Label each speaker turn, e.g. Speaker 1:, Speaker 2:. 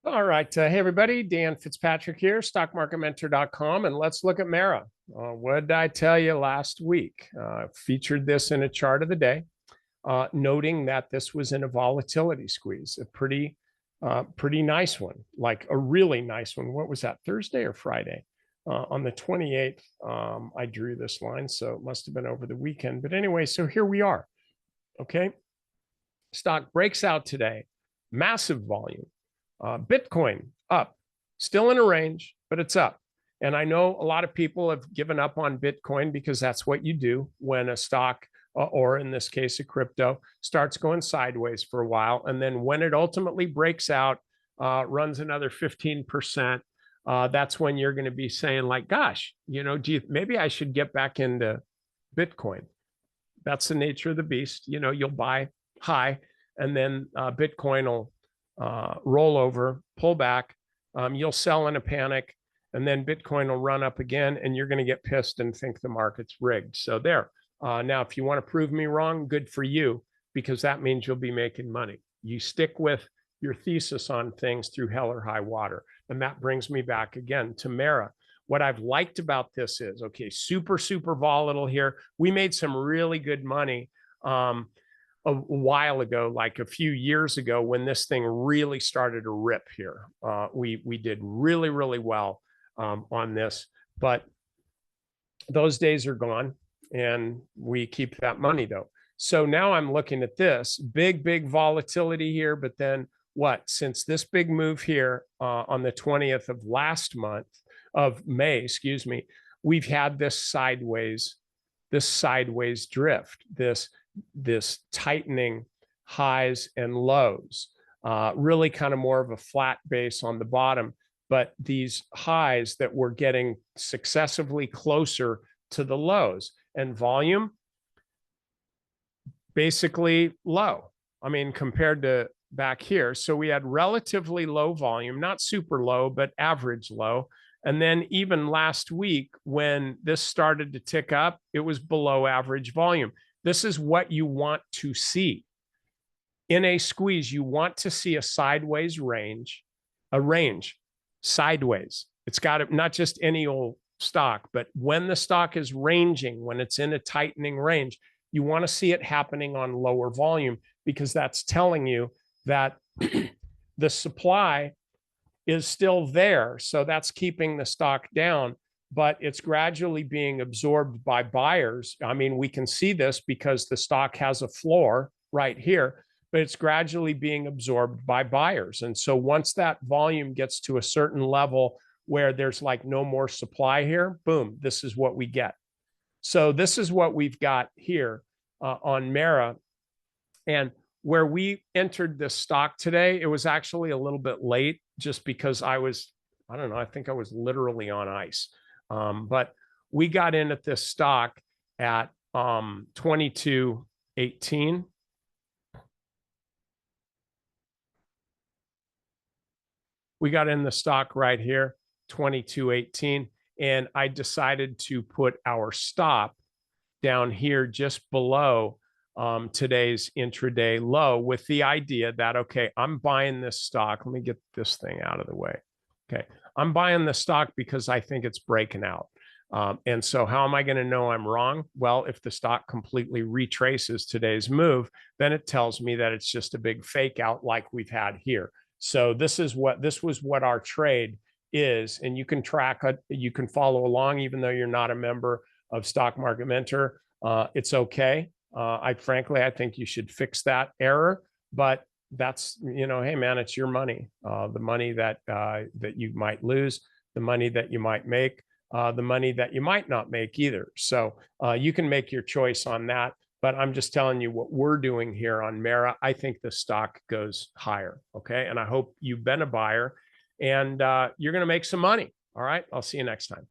Speaker 1: All right. Hey, everybody. Dan Fitzpatrick here, stockmarketmentor.com. And let's look at Mara. What did I tell you last week? Featured this in a chart of the day, noting that this was in a volatility squeeze, a pretty nice one, like a really nice one. What was that, Thursday or Friday? On the 28th, I drew this line, so it must have been over the weekend. But anyway, so here we are. Okay. Stock breaks out today, massive volume. Bitcoin up, still in a range, but it's up. And I know a lot of people have given up on Bitcoin because that's what you do when a stock, or in this case, a crypto, starts going sideways for a while. And then when it ultimately breaks out, runs another 15%, that's when you're going to be saying like, gosh, maybe I should get back into Bitcoin. That's the nature of the beast. You'll buy high and then Bitcoin will roll over, pull back. You'll sell in a panic, and then Bitcoin will run up again, and you're going to get pissed and think the market's rigged. So there. Now, if you want to prove me wrong, good for you, because that means you'll be making money. You stick with your thesis on things through hell or high water. And that brings me back again to Mara. What I've liked about this is, okay, super, super volatile here. We made some really good money a while ago, like a few years ago, when this thing really started to rip here. We did really, really well on this, but those days are gone and we keep that money though. So now I'm looking at this big volatility here, but then what? Since this big move here on the 20th of last month of May, excuse me, we've had this sideways drift, this tightening highs and lows, really kind of more of a flat base on the bottom. But these highs that were getting successively closer to the lows, and volume basically low. I mean, compared to back here. So we had relatively low volume, not super low, but average low. And then even last week, when this started to tick up, it was below average volume. This is what you want to see. In a squeeze, you want to see a sideways range, sideways. It's got to, not just any old stock, but when the stock is ranging, when it's in a tightening range, you want to see it happening on lower volume, because that's telling you that the supply is still there. So that's keeping the stock down, but it's gradually being absorbed by buyers. I mean, we can see this because the stock has a floor right here, but it's gradually being absorbed by buyers. And so once that volume gets to a certain level where there's like no more supply here, boom, this is what we get. So this is what we've got here on Mara. And where we entered this stock today, it was actually a little bit late just because I don't know, I think I was literally on ice. But we got in at this stock at 22.18. We got in the stock right here, 22.18. And I decided to put our stop down here just below today's intraday low, with the idea that, okay, I'm buying this stock. Let me get this thing out of the way. Okay. I'm buying the stock because I think it's breaking out. And so how am I going to know I'm wrong? Well, if the stock completely retraces today's move, then it tells me that it's just a big fake out like we've had here. So this was what our trade is. And you can track it. You can follow along, even though you're not a member of Stock Market Mentor. It's okay. I think you should fix that error, but that's, hey man, it's your money. The money that you might lose, the money that you might make, the money that you might not make either. So you can make your choice on that, but I'm just telling you what we're doing here on Mara. I think the stock goes higher. Okay. And I hope you've been a buyer and you're going to make some money. All right. I'll see you next time.